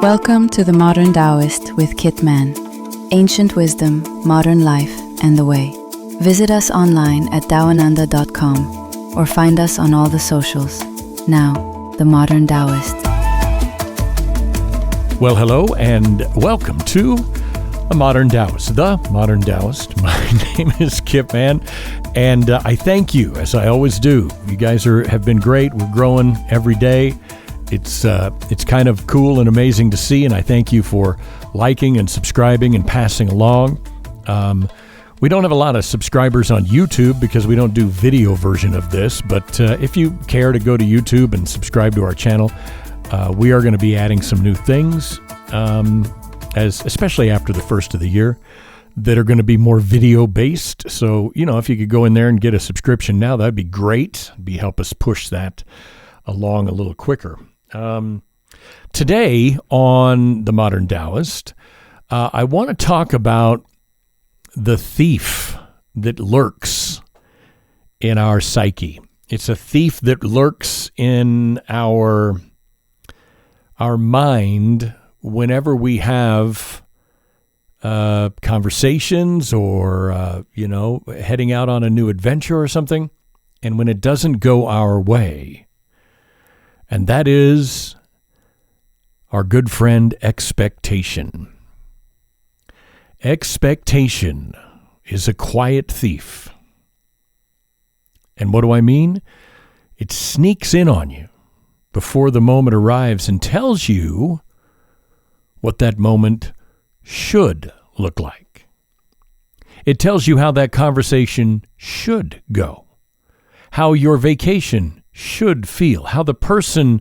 Welcome to The Modern Taoist with Kit Man. Ancient wisdom, modern life, and the way. Visit us online at taoananda.com or find us on all the socials. Now, The Modern Taoist. Well, hello and welcome to The Modern Taoist. The Modern Taoist. My name is Kit Man, and I thank you, as I always do. You guys have been great. We're growing every day. It's kind of cool and amazing to see, and I thank you for liking and subscribing and passing along. We don't have a lot of subscribers on YouTube because we don't do video version of this, but if you care to go to YouTube and subscribe to our channel, we are going to be adding some new things, especially after the first of the year, that are going to be more video based. So, if you could go in there and get a subscription now, that'd be great. Help us push that along a little quicker. Today on The Modern Taoist, I want to talk about the thief that lurks in our psyche. It's a thief that lurks in our mind whenever we have conversations or, heading out on a new adventure or something, and when it doesn't go our way. And that is our good friend expectation. Expectation is a quiet thief. And what do I mean? It sneaks in on you before the moment arrives and tells you what that moment should look like. It tells you how that conversation should go, how your vacation should feel, how the person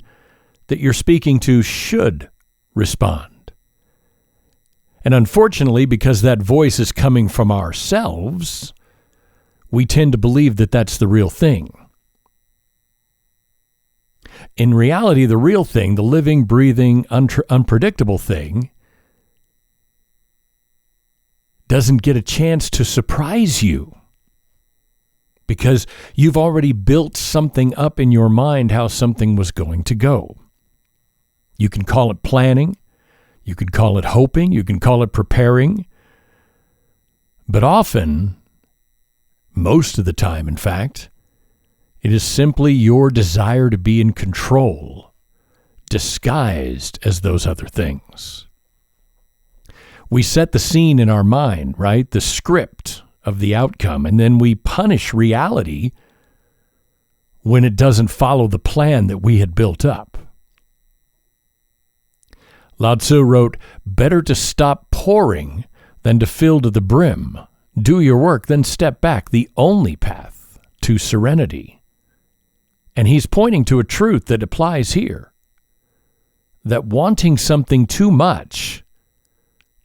that you're speaking to should respond. And unfortunately, because that voice is coming from ourselves, we tend to believe that that's the real thing. In reality, the real thing, the living, breathing, unpredictable thing, doesn't get a chance to surprise you because you've already built something up in your mind how something was going to go. You can call it planning, you can call it hoping, you can call it preparing, but often, most of the time in fact, it is simply your desire to be in control, disguised as those other things. We set the scene in our mind, right? The script of the outcome, and then we punish reality when it doesn't follow the plan that we had built up. Lao Tzu wrote, "Better to stop pouring than to fill to the brim. Do your work, then step back, the only path to serenity." And he's pointing to a truth that applies here, that wanting something too much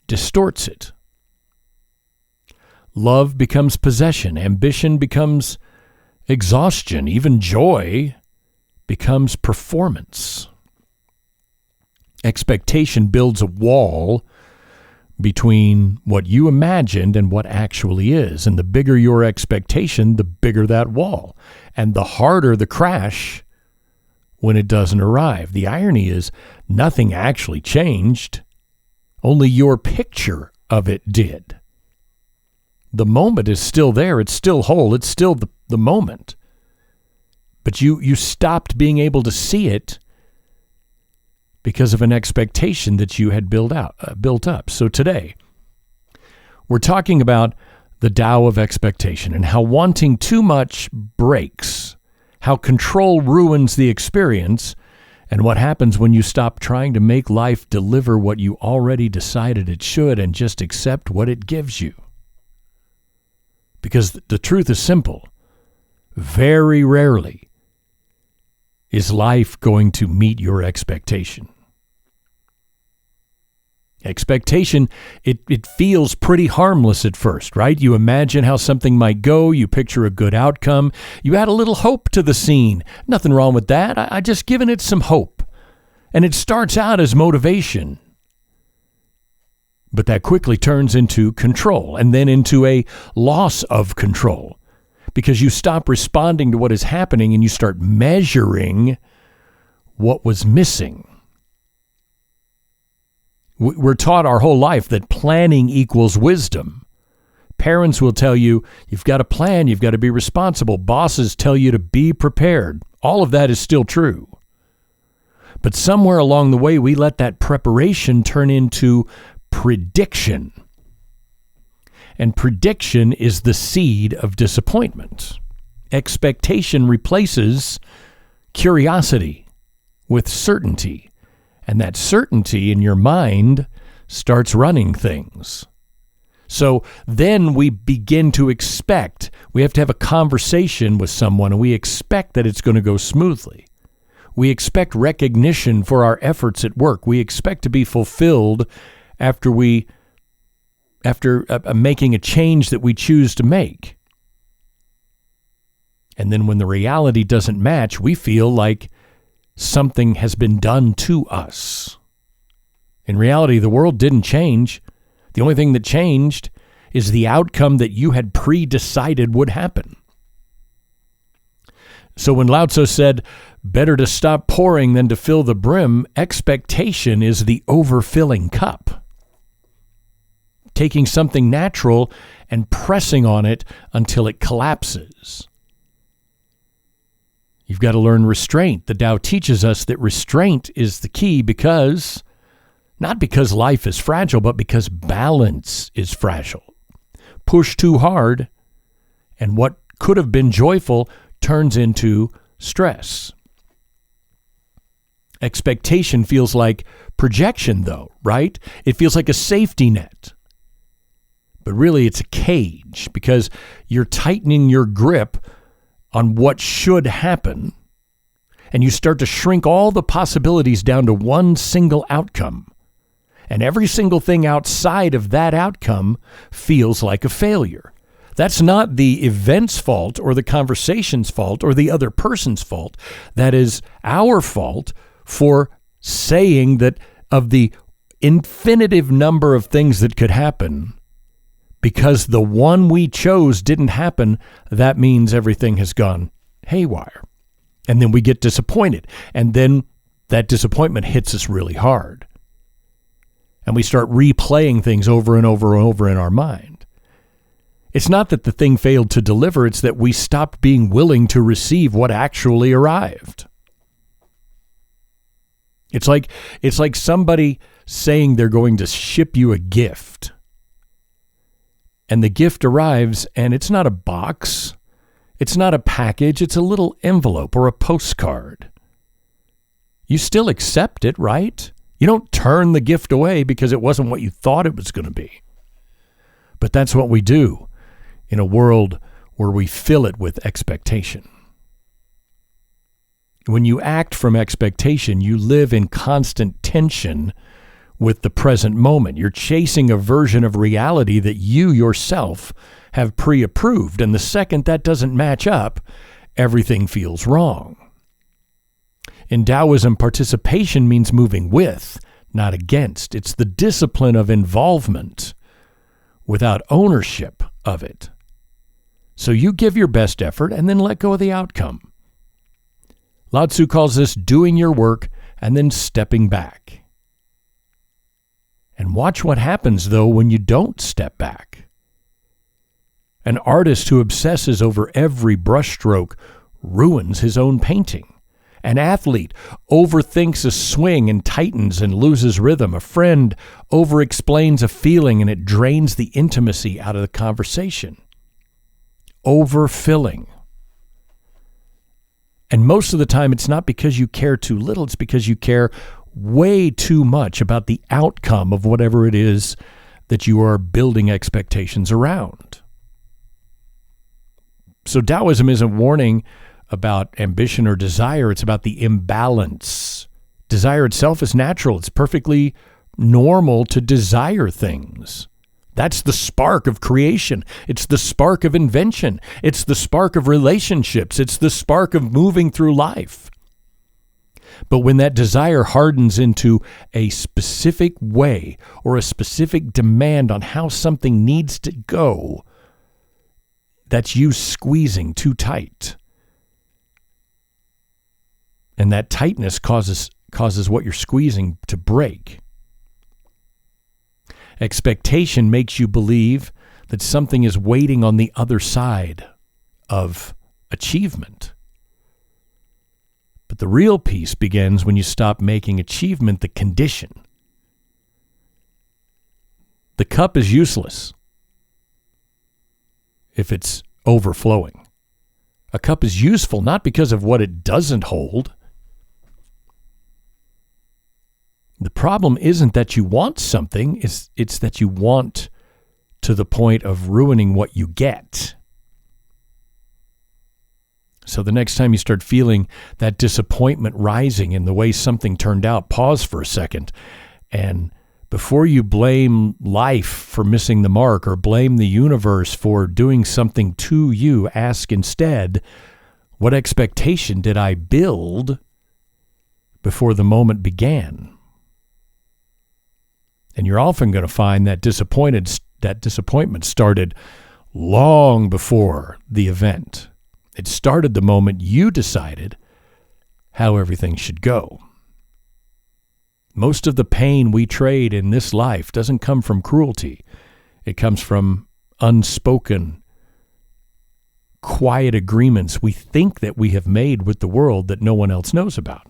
distorts it. Love becomes possession, ambition becomes exhaustion, even joy becomes performance. Expectation builds a wall between what you imagined and what actually is. And the bigger your expectation, the bigger that wall. And the harder the crash when it doesn't arrive. The irony is nothing actually changed. Only your picture of it did. The moment is still there. It's still whole. It's still the moment. But you stopped being able to see it because of an expectation that you had built up. So today, we're talking about the Tao of expectation and how wanting too much breaks, how control ruins the experience, and what happens when you stop trying to make life deliver what you already decided it should and just accept what it gives you. Because the truth is simple. Very rarely is life going to meet your expectation. Expectation, it feels pretty harmless at first, right? You imagine how something might go. You picture a good outcome. You add a little hope to the scene. Nothing wrong with that. I just given it some hope. And it starts out as motivation. But that quickly turns into control and then into a loss of control because you stop responding to what is happening and you start measuring what was missing. We're taught our whole life that planning equals wisdom. Parents will tell you, you've got to plan, you've got to be responsible. Bosses tell you to be prepared. All of that is still true. But somewhere along the way, we let that preparation turn into prediction. And prediction is the seed of disappointment. Expectation replaces curiosity with certainty. And that certainty in your mind starts running things. So then we begin to expect. We have to have a conversation with someone, and we expect that it's going to go smoothly. We expect recognition for our efforts at work. We expect to be fulfilled after making a change that we choose to make. And then when the reality doesn't match, we feel like something has been done to us. In reality, the world didn't change. The only thing that changed is the outcome that you had pre-decided would happen. So when Lao Tzu said, better to stop pouring than to fill the brim, expectation is the overfilling cup. Taking something natural and pressing on it until it collapses. You've got to learn restraint. The Tao teaches us that restraint is the key not because life is fragile, but because balance is fragile. Push too hard, and what could have been joyful turns into stress. Expectation feels like projection, though, right? It feels like a safety net. But really, it's a cage because you're tightening your grip on what should happen, and you start to shrink all the possibilities down to one single outcome. And every single thing outside of that outcome feels like a failure. That's not the event's fault or the conversation's fault or the other person's fault. That is our fault for saying that of the infinitive number of things that could happen, because the one we chose didn't happen, that means everything has gone haywire. And then we get disappointed. And then that disappointment hits us really hard. And we start replaying things over and over and over in our mind. It's not that the thing failed to deliver, it's that we stopped being willing to receive what actually arrived. It's like somebody saying they're going to ship you a gift. And the gift arrives, and it's not a box. It's not a package. It's a little envelope or a postcard. You still accept it, right? You don't turn the gift away because it wasn't what you thought it was going to be. But that's what we do in a world where we fill it with expectation. When you act from expectation, you live in constant tension with the present moment. You're chasing a version of reality that you yourself have pre-approved. And the second that doesn't match up, everything feels wrong. In Taoism, participation means moving with, not against. It's the discipline of involvement without ownership of it. So you give your best effort and then let go of the outcome. Lao Tzu calls this doing your work and then stepping back. And watch what happens, though, when you don't step back. An artist who obsesses over every brushstroke ruins his own painting. An athlete overthinks a swing and tightens and loses rhythm. A friend overexplains a feeling and it drains the intimacy out of the conversation. Overfilling. And most of the time, it's not because you care too little. It's because you care way too much about the outcome of whatever it is that you are building expectations around. So Taoism isn't warning about ambition or desire. It's about the imbalance. Desire itself is natural. It's perfectly normal to desire things. That's the spark of creation. It's the spark of invention. It's the spark of relationships. It's the spark of moving through life. But when that desire hardens into a specific way or a specific demand on how something needs to go, that's you squeezing too tight. And that tightness causes what you're squeezing to break. Expectation makes you believe that something is waiting on the other side of achievement. But the real peace begins when you stop making achievement the condition. The cup is useless if it's overflowing. A cup is useful not because of what it doesn't hold. The problem isn't that you want something, it's that you want to the point of ruining what you get. So the next time you start feeling that disappointment rising in the way something turned out, pause for a second. And before you blame life for missing the mark or blame the universe for doing something to you, ask instead, what expectation did I build before the moment began? And you're often going to find that disappointment started long before the event. It started the moment you decided how everything should go. Most of the pain we trade in this life doesn't come from cruelty. It comes from unspoken, quiet agreements we think that we have made with the world that no one else knows about.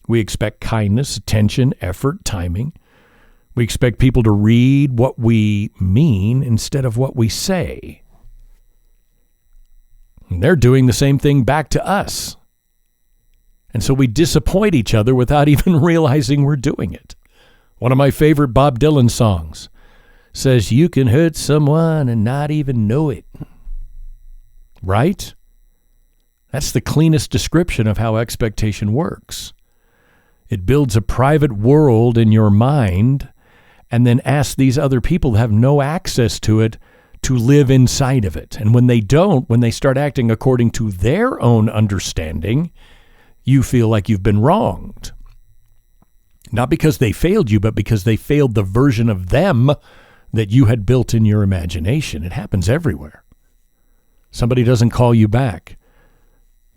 We expect kindness, attention, effort, timing. We expect people to read what we mean instead of what we say. And they're doing the same thing back to us. And so we disappoint each other without even realizing we're doing it. One of my favorite Bob Dylan songs says, "You can hurt someone and not even know it." Right? That's the cleanest description of how expectation works. It builds a private world in your mind and then asks these other people who have no access to it to live inside of it. And when they don't, when they start acting according to their own understanding, you feel like you've been wronged. Not because they failed you, but because they failed the version of them that you had built in your imagination. It happens everywhere. Somebody doesn't call you back.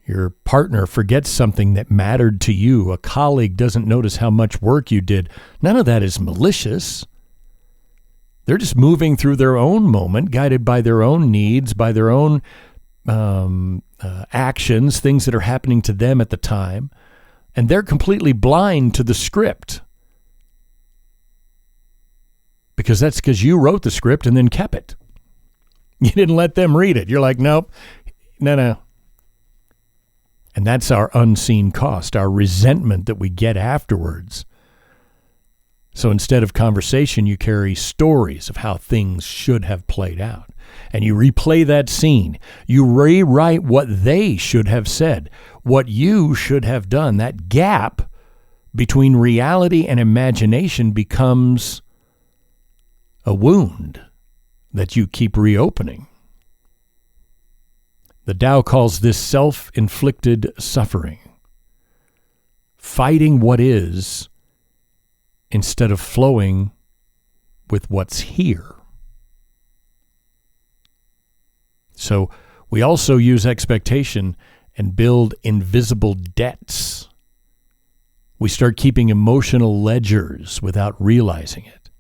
Your partner forgets something that mattered to you. A colleague doesn't notice how much work you did. None of that is malicious. They're just moving through their own moment, guided by their own needs, by their own actions, things that are happening to them at the time. And they're completely blind to the script. Because that's because you wrote the script and then kept it. You didn't let them read it. You're like, nope, no. And that's our unseen cost, our resentment that we get afterwards. So instead of conversation, you carry stories of how things should have played out. And you replay that scene. You rewrite what they should have said, what you should have done. That gap between reality and imagination becomes a wound that you keep reopening. The Tao calls this self-inflicted suffering. Fighting what is instead of flowing with what's here. So we also use expectation and build invisible debts. We start keeping emotional ledgers without realizing it.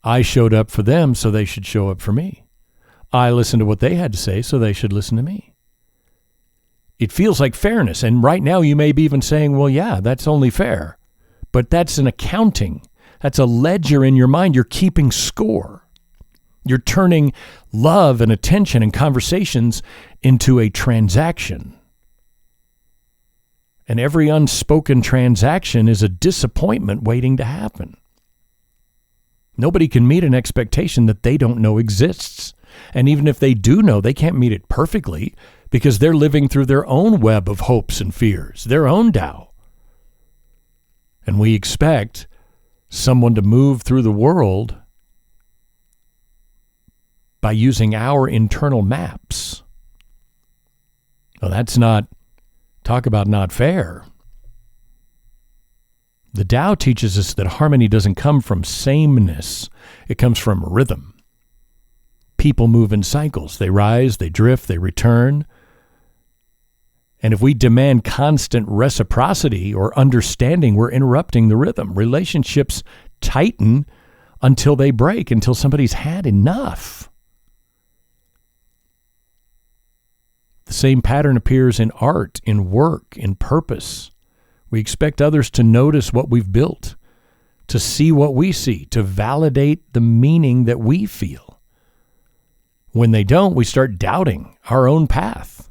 I showed up for them, so they should show up for me. I listened to what they had to say, so they should listen to me. It feels like fairness, and right now you may be even saying, well, yeah, that's only fair. But that's an accounting. That's a ledger in your mind. You're keeping score. You're turning love and attention and conversations into a transaction. And every unspoken transaction is a disappointment waiting to happen. Nobody can meet an expectation that they don't know exists. And even if they do know, they can't meet it perfectly because they're living through their own web of hopes and fears, their own Tao. And we expect someone to move through the world by using our internal maps. Well, that's not, talk about not fair. The Tao teaches us that harmony doesn't come from sameness. It comes from rhythm. People move in cycles. They rise, they drift, they return. And if we demand constant reciprocity or understanding, we're interrupting the rhythm. Relationships tighten until they break, until somebody's had enough. The same pattern appears in art, in work, in purpose. We expect others to notice what we've built, to see what we see, to validate the meaning that we feel. When they don't, we start doubting our own path.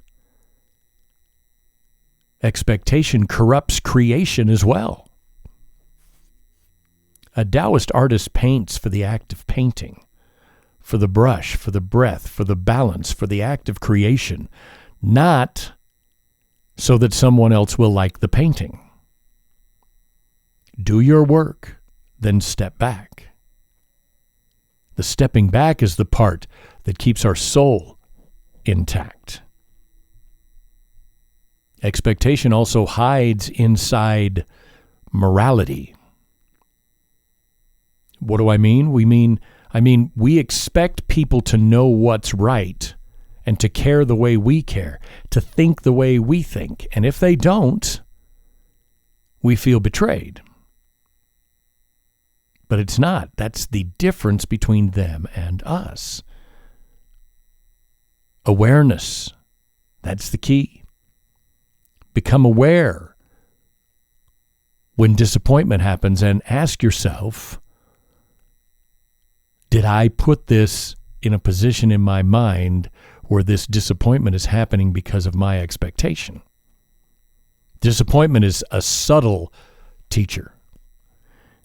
Expectation corrupts creation as well. A Taoist artist paints for the act of painting, for the brush, for the breath, for the balance, for the act of creation, not so that someone else will like the painting. Do your work, then step back. The stepping back is the part that keeps our soul intact. Expectation also hides inside morality. What do I mean? I mean, we expect people to know what's right and to care the way we care, to think the way we think. And if they don't, we feel betrayed. But it's not. That's the difference between them and us. Awareness. That's the key. Become aware when disappointment happens and ask yourself, did I put this in a position in my mind where this disappointment is happening because of my expectation? Disappointment is a subtle teacher.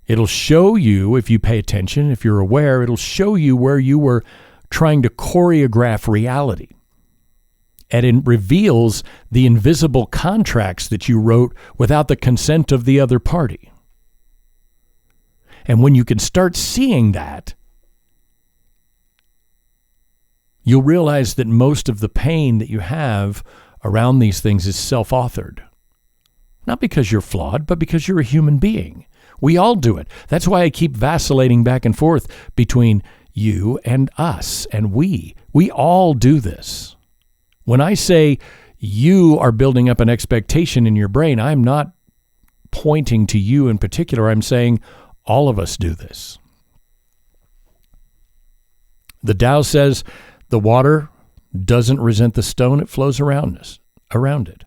It'll show you, if you pay attention, if you're aware, it'll show you where you were trying to choreograph reality. And it reveals the invisible contracts that you wrote without the consent of the other party. And when you can start seeing that, you'll realize that most of the pain that you have around these things is self-authored. Not because you're flawed, but because you're a human being. We all do it. That's why I keep vacillating back and forth between you and us and we. We all do this. When I say you are building up an expectation in your brain, I'm not pointing to you in particular. I'm saying all of us do this. The Tao says the water doesn't resent the stone, it flows around it.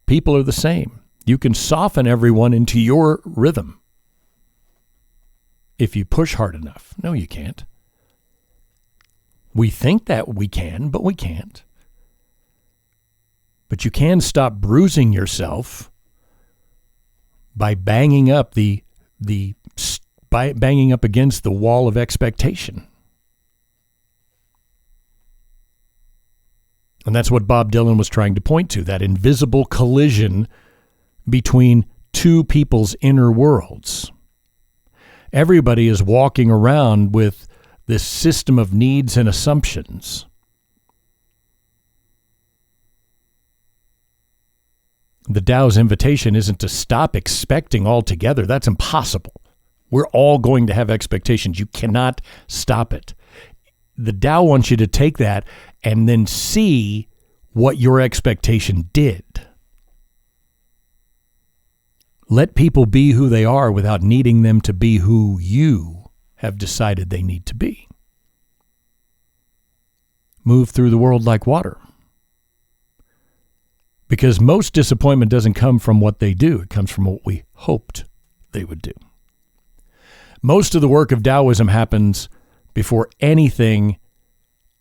People are the same. You can soften everyone into your rhythm if you push hard enough. No, you can't. We think that we can, but we can't. But you can stop bruising yourself by banging up banging up against the wall of expectation. And that's what Bob Dylan was trying to point to, that invisible collision between two people's inner worlds. Everybody is walking around with this system of needs and assumptions. The Tao's invitation isn't to stop expecting altogether. That's impossible. We're all going to have expectations. You cannot stop it. The Tao wants you to take that and then see what your expectation did. Let people be who they are without needing them to be who you have decided they need to be. Move through the world like water. Because most disappointment doesn't come from what they do. It comes from what we hoped they would do. Most of the work of Taoism happens before anything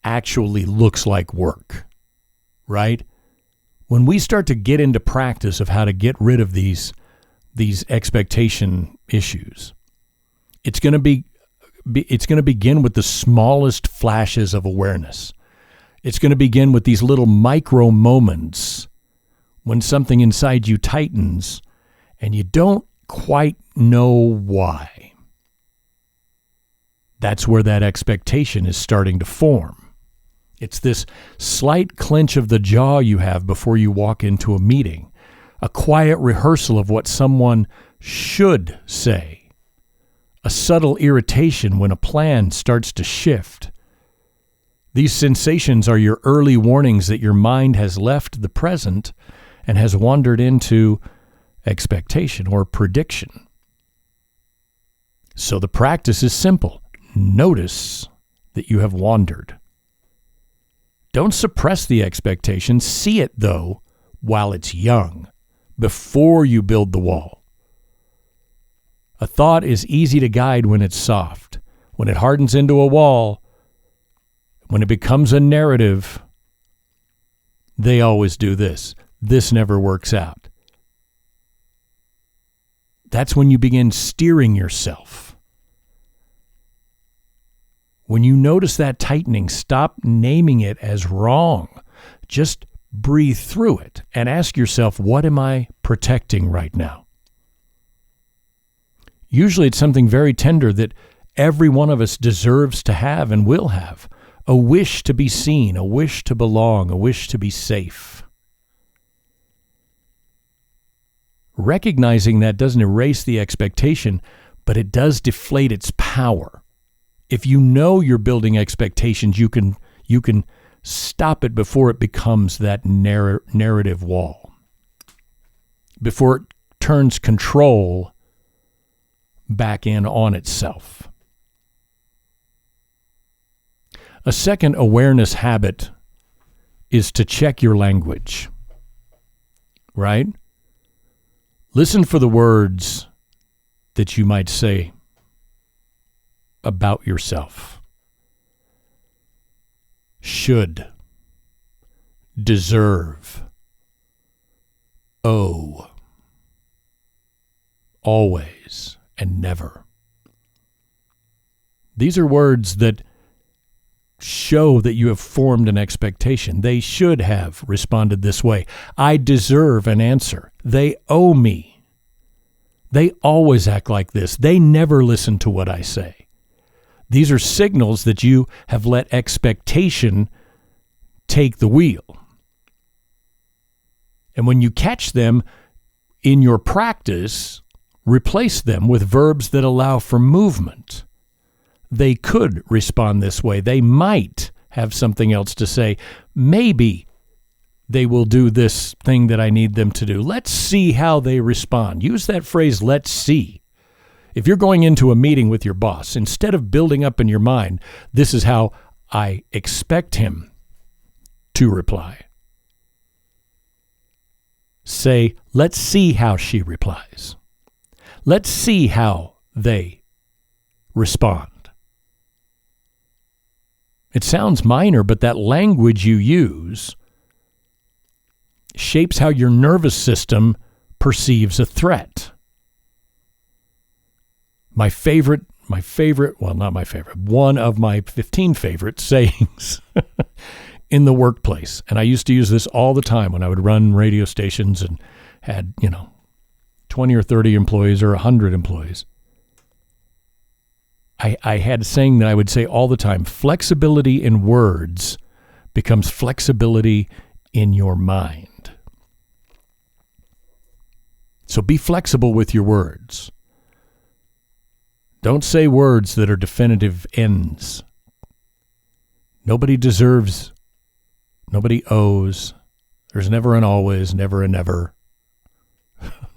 actually looks like work, right? When we start to get into practice of how to get rid of these expectation issues, it's going to begin with the smallest flashes of awareness. It's going to begin with these little micro moments when something inside you tightens and you don't quite know why. That's where that expectation is starting to form. It's this slight clench of the jaw you have before you walk into a meeting, a quiet rehearsal of what someone should say, a subtle irritation when a plan starts to shift. These sensations are your early warnings that your mind has left the present and has wandered into expectation or prediction. So the practice is simple. Notice that you have wandered. Don't suppress the expectation. See it, though, while it's young, before you build the wall. A thought is easy to guide when it's soft. When it hardens into a wall, when it becomes a narrative, they always do this. This never works out. That's when you begin steering yourself. When you notice that tightening, stop naming it as wrong. Just breathe through it and ask yourself, what am I protecting right now? Usually it's something very tender that every one of us deserves to have and will have. A wish to be seen, a wish to belong, a wish to be safe. Recognizing that doesn't erase the expectation, but it does deflate its power. If you know you're building expectations, you can stop it before it becomes that narrative wall. Before it turns control back in on itself. A second awareness habit is to check your language, right? Listen for the words that you might say about yourself. Should, deserve, owe, always, and never. These are words that show that you have formed an expectation. They should have responded this way. I deserve an answer. They owe me. They always act like this. They never listen to what I say. These are signals that you have let expectation take the wheel. And when you catch them in your practice, replace them with verbs that allow for movement. They could respond this way. They might have something else to say. Maybe they will do this thing that I need them to do. Let's see how they respond. Use that phrase, let's see. If you're going into a meeting with your boss, instead of building up in your mind, this is how I expect him to reply. Say, let's see how she replies. Let's see how they respond. It sounds minor, but that language you use shapes how your nervous system perceives a threat. One of my 15 favorite sayings in the workplace. And I used to use this all the time when I would run radio stations and had, 20 or 30 employees or 100 employees. I had a saying that I would say all the time: flexibility in words becomes flexibility in your mind. So be flexible with your words. Don't say words that are definitive ends. Nobody deserves, nobody owes. There's never an always, never a never.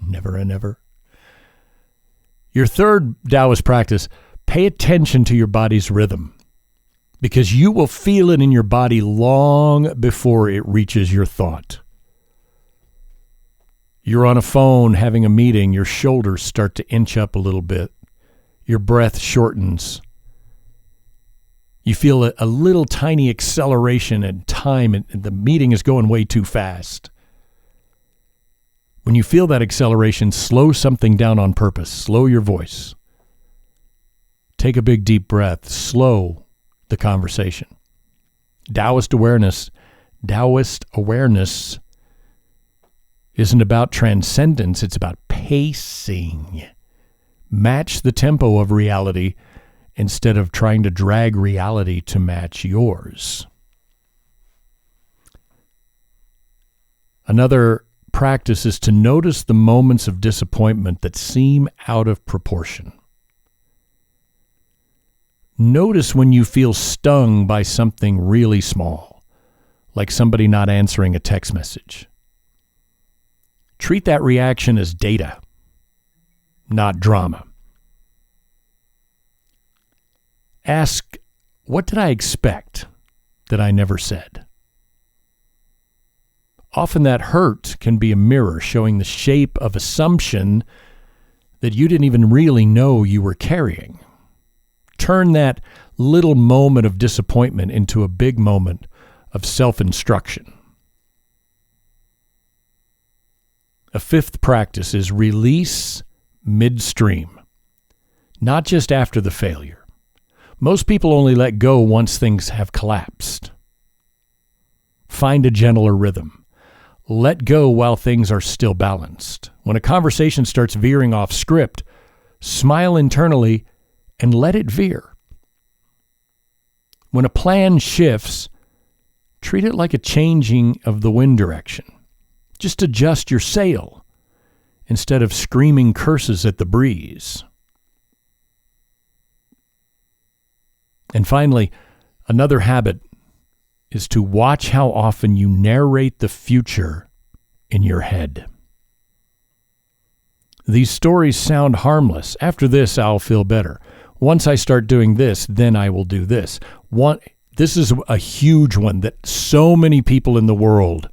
Never a never. Your third Taoist practice: pay attention to your body's rhythm, because you will feel it in your body long before it reaches your thought. You're on a phone having a meeting, your shoulders start to inch up a little bit. Your breath shortens. You feel a little tiny acceleration in time, and the meeting is going way too fast. When you feel that acceleration, slow something down on purpose. Slow your voice. Take a big deep breath. Slow the conversation. Taoist awareness isn't about transcendence. It's about pacing. Match the tempo of reality instead of trying to drag reality to match yours. Another practice is to notice the moments of disappointment that seem out of proportion. Notice when you feel stung by something really small, like somebody not answering a text message. Treat that reaction as data, not drama. Ask, what did I expect that I never said? Often that hurt can be a mirror showing the shape of assumption that you didn't even really know you were carrying. Turn that little moment of disappointment into a big moment of self-instruction. A fifth practice is release midstream, not just after the failure. Most people only let go once things have collapsed. Find a gentler rhythm. Let go while things are still balanced. When a conversation starts veering off script, smile internally and let it veer. When a plan shifts, treat it like a changing of the wind direction. Just adjust your sail instead of screaming curses at the breeze. And finally, another habit is to watch how often you narrate the future in your head. These stories sound harmless. After this, I'll feel better. Once I start doing this, then I will do this. This is a huge one that so many people in the world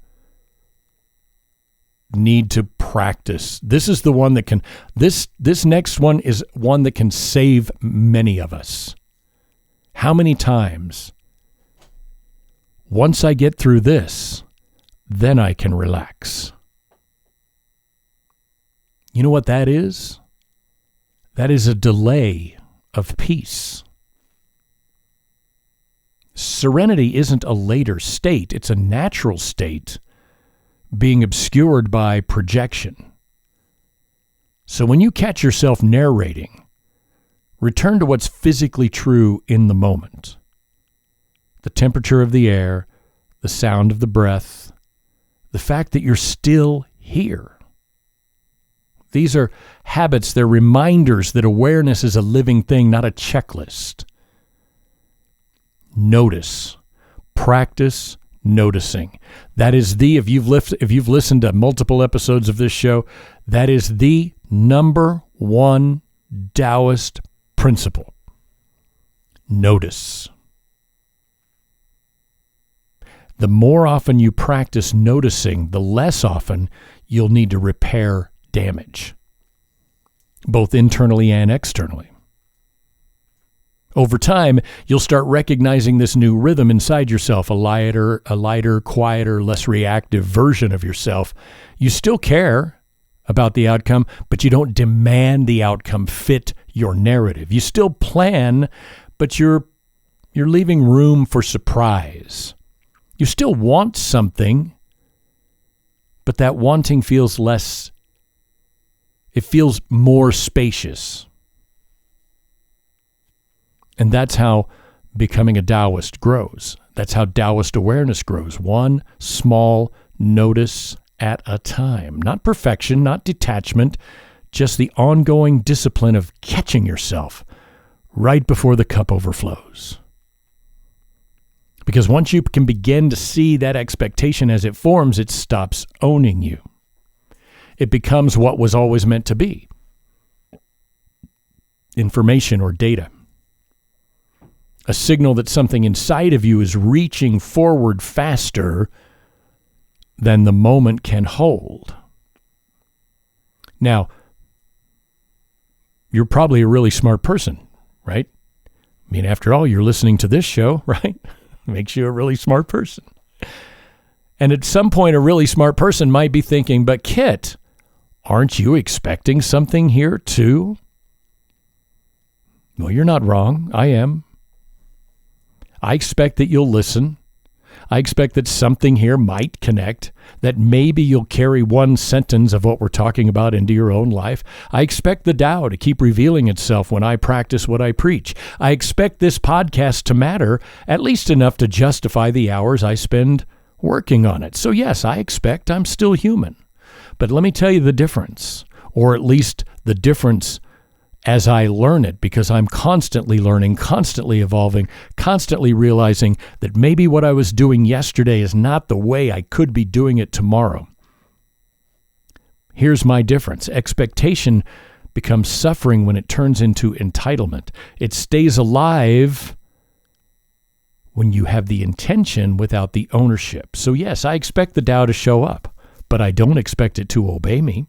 need to practice. This is the one that can, this next one is one that can save many of us. How many times? Once I get through this, then I can relax. You know what that is? That is a delay of peace. Serenity isn't a later state. It's a natural state being obscured by projection. So when you catch yourself narrating, return to what's physically true in the moment. The temperature of the air, the sound of the breath, the fact that you're still here. These are habits, they're reminders that awareness is a living thing, not a checklist. Notice. Practice noticing. That is if you've listened to multiple episodes of this show, that is the number one Taoist principle. Notice. The more often you practice noticing, the less often you'll need to repair damage, both internally and externally. Over time, you'll start recognizing this new rhythm inside yourself, a lighter, quieter, less reactive version of yourself. You still care about the outcome, but you don't demand the outcome fit your narrative. You still plan, but you're leaving room for surprise. You still want something, but that wanting feels less, it feels more spacious. And that's how becoming a Taoist grows. That's how Taoist awareness grows. One small notice at a time. Not perfection, not detachment, just the ongoing discipline of catching yourself right before the cup overflows. Because once you can begin to see that expectation as it forms, it stops owning you. It becomes what was always meant to be. Information or data. A signal that something inside of you is reaching forward faster than the moment can hold. Now, you're probably a really smart person, right? I mean, after all, you're listening to this show, right? Makes you a really smart person. And at some point, a really smart person might be thinking, but Kit, aren't you expecting something here too? Well, you're not wrong. I am. I expect that you'll listen. I expect that something here might connect, that maybe you'll carry one sentence of what we're talking about into your own life. I expect the Tao to keep revealing itself when I practice what I preach. I expect this podcast to matter at least enough to justify the hours I spend working on it. So yes, I expect I'm still human. But let me tell you the difference, or at least the difference as I learn it, because I'm constantly learning, constantly evolving, constantly realizing that maybe what I was doing yesterday is not the way I could be doing it tomorrow. Here's my difference. Expectation becomes suffering when it turns into entitlement. It stays alive when you have the intention without the ownership. So yes, I expect the Tao to show up, but I don't expect it to obey me.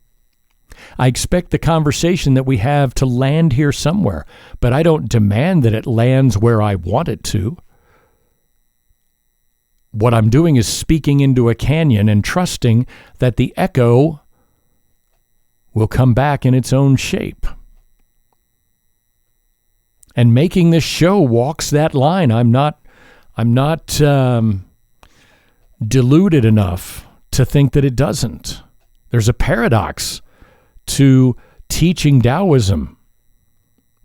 I expect the conversation that we have to land here somewhere, but I don't demand that it lands where I want it to. What I'm doing is speaking into a canyon and trusting that the echo will come back in its own shape. And making this show walks that line. I'm not deluded enough to think that it doesn't. There's a paradox to teaching Taoism.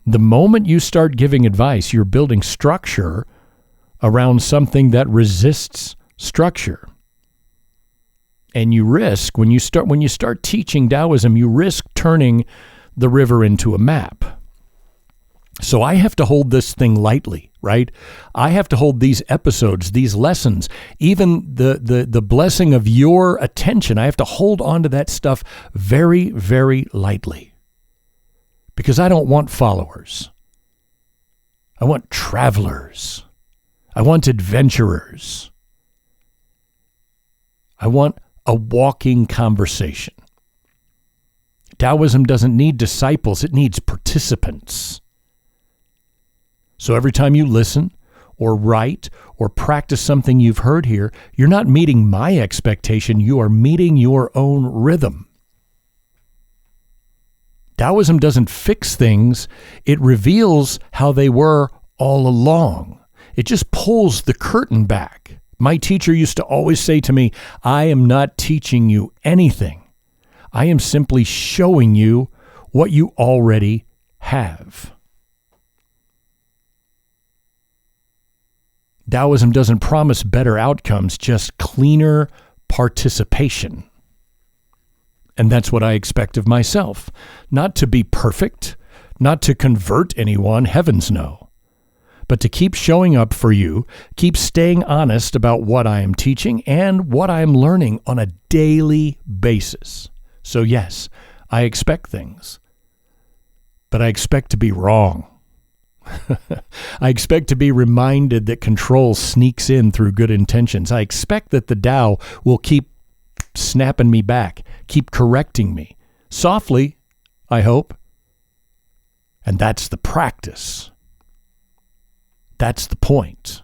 The moment you start giving advice, you're building structure around something that resists structure. And you risk, when you start teaching Taoism, you risk turning the river into a map. So I have to hold this thing lightly, right? I have to hold these episodes, these lessons, even the blessing of your attention. I have to hold on to that stuff very, very lightly. Because I don't want followers. I want travelers. I want adventurers. I want a walking conversation. Taoism doesn't need disciples, it needs participants. So every time you listen or write or practice something you've heard here, you're not meeting my expectation, you are meeting your own rhythm. Taoism doesn't fix things, it reveals how they were all along. It just pulls the curtain back. My teacher used to always say to me, I am not teaching you anything. I am simply showing you what you already have. Taoism doesn't promise better outcomes, just cleaner participation. And that's what I expect of myself. Not to be perfect, not to convert anyone, heavens no. But to keep showing up for you, keep staying honest about what I am teaching and what I am learning on a daily basis. So yes, I expect things. But I expect to be wrong. I expect to be reminded that control sneaks in through good intentions. I expect that the Tao will keep snapping me back, keep correcting me. Softly, I hope. And that's the practice. That's the point.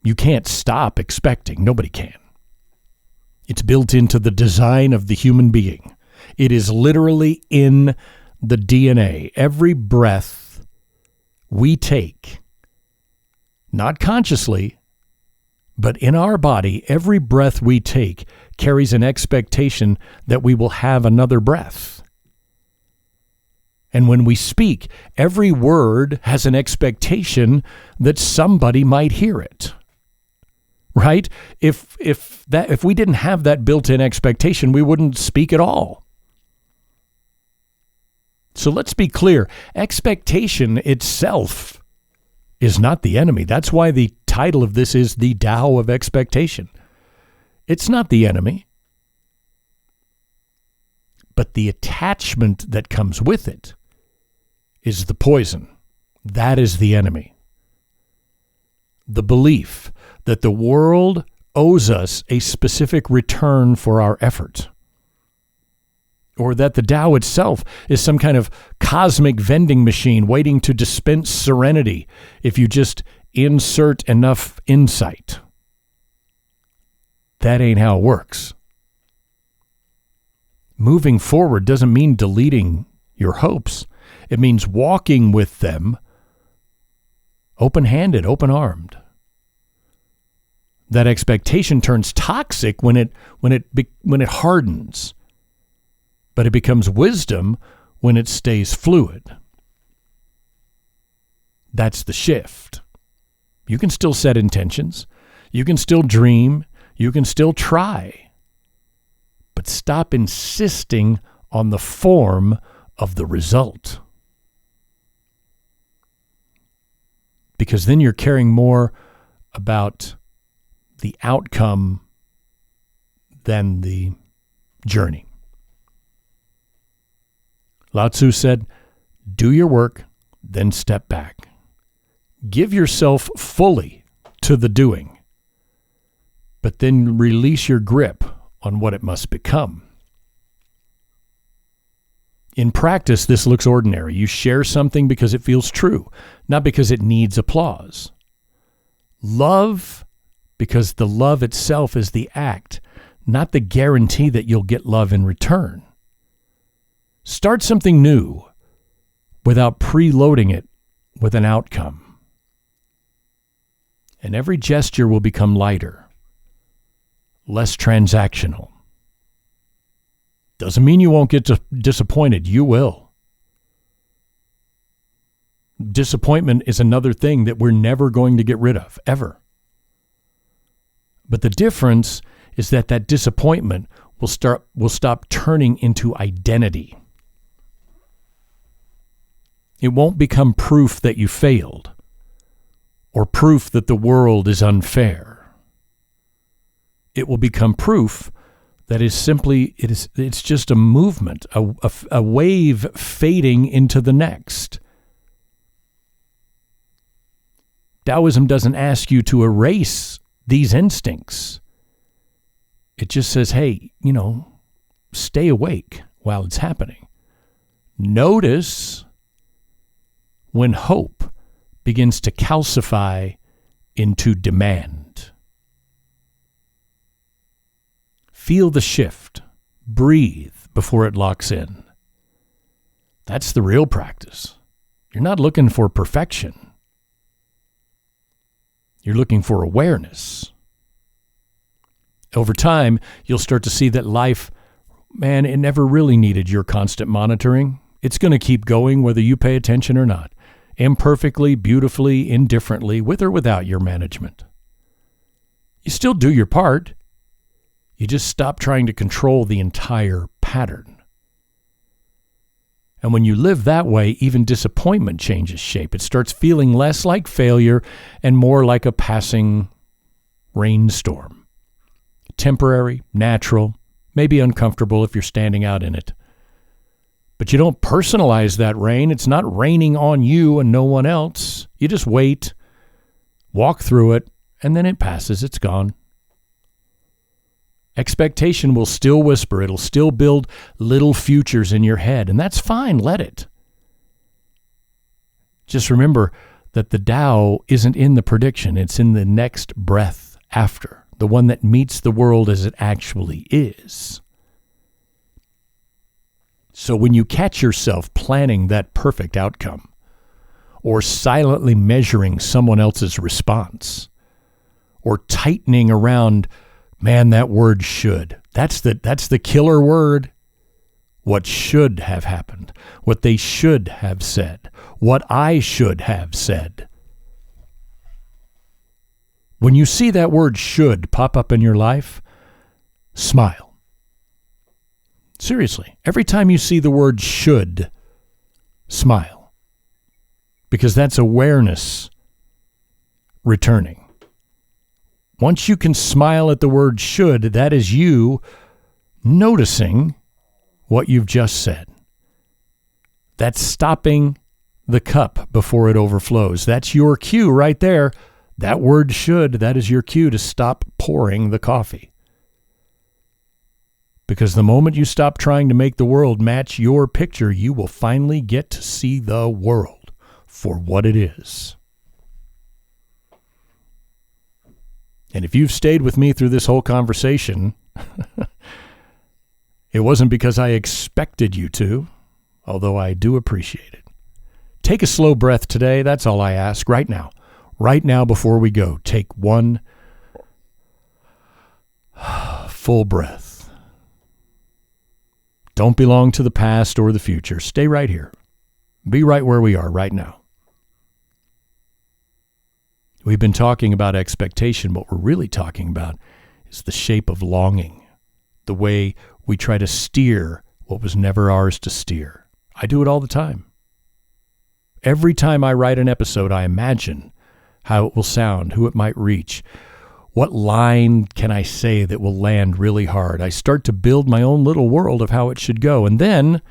You can't stop expecting. Nobody can. It's built into the design of the human being. It is literally in the DNA. Every breath we take, not consciously, but in our body, every breath we take carries an expectation that we will have another breath. And when we speak, every word has an expectation that somebody might hear it. Right? If we didn't have that built-in expectation, we wouldn't speak at all. So let's be clear. Expectation itself is not the enemy. That's why the title of this is The Tao of Expectation. It's not the enemy. But the attachment that comes with it is the poison. That is the enemy. The belief that the world owes us a specific return for our effort. Or that the Tao itself is some kind of cosmic vending machine waiting to dispense serenity if you just insert enough insight. That ain't how it works. Moving forward doesn't mean deleting your hopes. It means walking with them open-handed, open-armed. That expectation turns toxic when it hardens. But it becomes wisdom when it stays fluid. That's the shift. You can still set intentions. You can still dream. You can still try. But stop insisting on the form of the result. Because then you're caring more about the outcome than the journey. Lao Tzu said, do your work, then step back. Give yourself fully to the doing, but then release your grip on what it must become. In practice, this looks ordinary. You share something because it feels true, not because it needs applause. Love because the love itself is the act, not the guarantee that you'll get love in return. Start something new without preloading it with an outcome. And every gesture will become lighter, less transactional. Doesn't mean you won't get disappointed. You will. Disappointment is another thing that we're never going to get rid of, ever. But the difference is that disappointment will stop turning into identity. It won't become proof that you failed or proof that the world is unfair. It will become proof that is simply, it's just a movement, a wave fading into the next. Taoism doesn't ask you to erase these instincts. It just says, hey, stay awake while it's happening. Notice when hope begins to calcify into demand. Feel the shift. Breathe before it locks in. That's the real practice. You're not looking for perfection. You're looking for awareness. Over time, you'll start to see that life, man, it never really needed your constant monitoring. It's going to keep going whether you pay attention or not. Imperfectly, beautifully, indifferently, with or without your management. You still do your part. You just stop trying to control the entire pattern. And when you live that way, even disappointment changes shape. It starts feeling less like failure and more like a passing rainstorm. Temporary, natural, maybe uncomfortable if you're standing out in it. But you don't personalize that rain. It's not raining on you and no one else. You just wait, walk through it, and then it passes. It's gone. Expectation will still whisper. It'll still build little futures in your head, and that's fine. Let it. Just remember that the Tao isn't in the prediction. It's in the next breath after, the one that meets the world as it actually is. So when you catch yourself planning that perfect outcome or silently measuring someone else's response or tightening around, man, that word should. That's the killer word. What should have happened, what they should have said, what I should have said. When you see that word should pop up in your life, smile. Seriously, every time you see the word should, smile. Because that's awareness returning. Once you can smile at the word should, that is you noticing what you've just said. That's stopping the cup before it overflows. That's your cue right there. That word should, that is your cue to stop pouring the coffee. Because the moment you stop trying to make the world match your picture, you will finally get to see the world for what it is. And if you've stayed with me through this whole conversation, it wasn't because I expected you to, although I do appreciate it. Take a slow breath today. That's all I ask right now. Right now before we go, take one full breath. Don't belong to the past or the future. Stay right here. Be right where we are right now. We've been talking about expectation. What we're really talking about is the shape of longing, the way we try to steer what was never ours to steer. I do it all the time. Every time I write an episode, I imagine how it will sound, who it might reach. What line can I say that will land really hard? I start to build my own little world of how it should go. And then,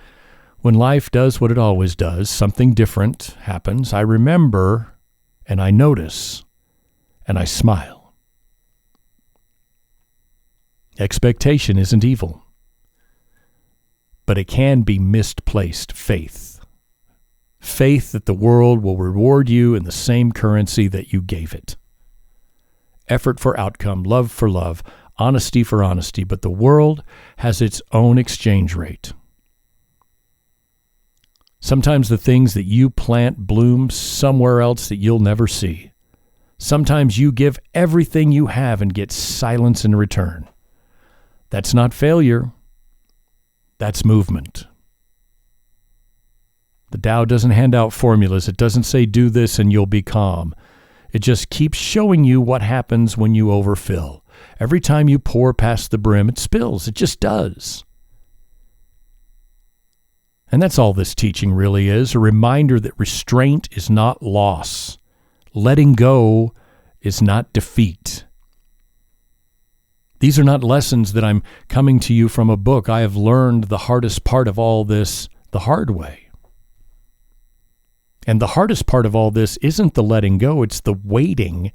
when life does what it always does, something different happens, I remember and I notice and I smile. Expectation isn't evil, but it can be misplaced faith. Faith that the world will reward you in the same currency that you gave it. Effort for outcome, love for love, honesty for honesty, but the world has its own exchange rate. Sometimes the things that you plant bloom somewhere else that you'll never see. Sometimes you give everything you have and get silence in return. That's not failure. That's movement. The Tao doesn't hand out formulas. It doesn't say do this and you'll be calm. It just keeps showing you what happens when you overfill. Every time you pour past the brim, it spills. It just does. And that's all this teaching really is, a reminder that restraint is not loss. Letting go is not defeat. These are not lessons that I'm coming to you from a book. I have learned the hardest part of all this the hard way. And the hardest part of all this isn't the letting go, it's the waiting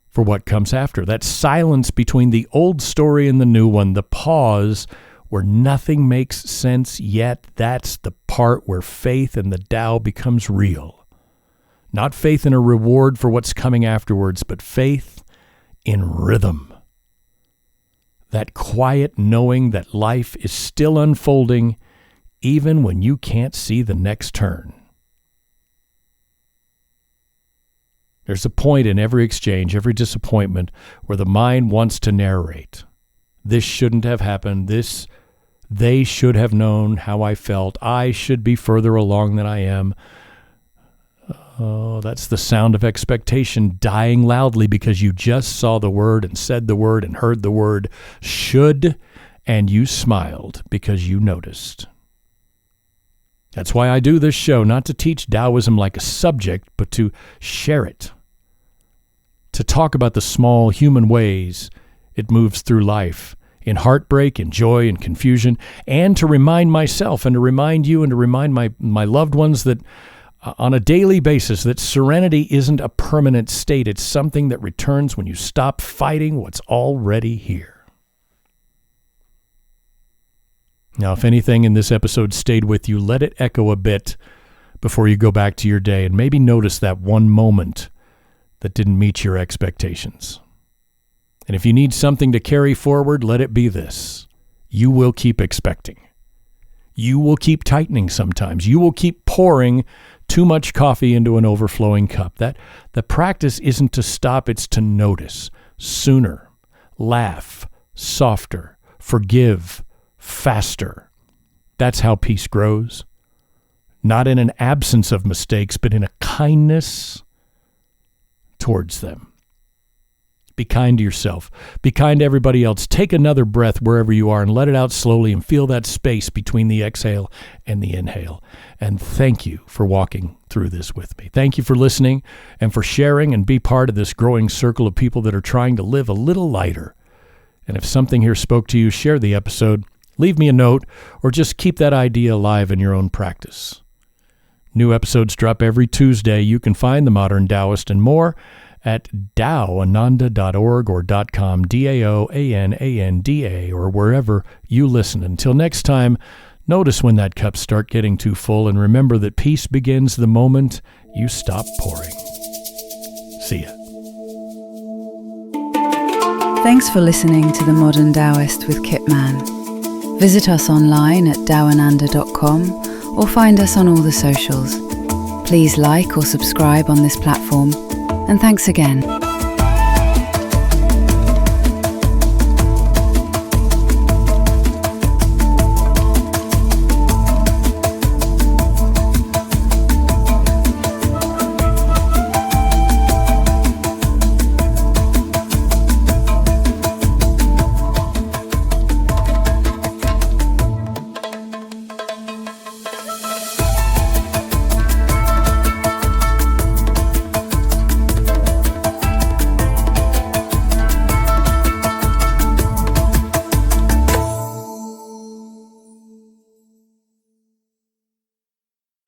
for what comes after. That silence between the old story and the new one, the pause where nothing makes sense yet. That's the part where faith in the Tao becomes real. Not faith in a reward for what's coming afterwards, but faith in rhythm. That quiet knowing that life is still unfolding even when you can't see the next turn. There's a point in every exchange, every disappointment, where the mind wants to narrate. This shouldn't have happened. They should have known how I felt. I should be further along than I am. Oh, that's the sound of expectation dying loudly because you just saw the word and said the word and heard the word should, and you smiled because you noticed. That's why I do this show, not to teach Taoism like a subject, but to share it. To talk about the small human ways it moves through life, in heartbreak, in joy, in confusion, and to remind myself and to remind you and to remind my loved ones that on a daily basis that serenity isn't a permanent state. It's something that returns when you stop fighting what's already here. Now, if anything in this episode stayed with you, let it echo a bit before you go back to your day and maybe notice that one moment that didn't meet your expectations. And if you need something to carry forward, let it be this. You will keep expecting. You will keep tightening sometimes. You will keep pouring too much coffee into an overflowing cup. The practice isn't to stop, it's to notice sooner, laugh, softer, forgive, faster. That's how peace grows. Not in an absence of mistakes, but in a kindness towards them. Be kind to yourself. Be kind to everybody else. Take another breath wherever you are and let it out slowly and feel that space between the exhale and the inhale. And thank you for walking through this with me. Thank you for listening and for sharing and be part of this growing circle of people that are trying to live a little lighter. And if something here spoke to you, share the episode, leave me a note, or just keep that idea alive in your own practice. New episodes drop every Tuesday. You can find The Modern Taoist and more at daoananda.org or .com, DAOANANDA, or wherever you listen. Until next time, notice when that cup starts getting too full, and remember that peace begins the moment you stop pouring. See ya. Thanks for listening to The Modern Taoist with Kit Man. Visit us online at daoananda.com or find us on all the socials. Please like or subscribe on this platform. And thanks again.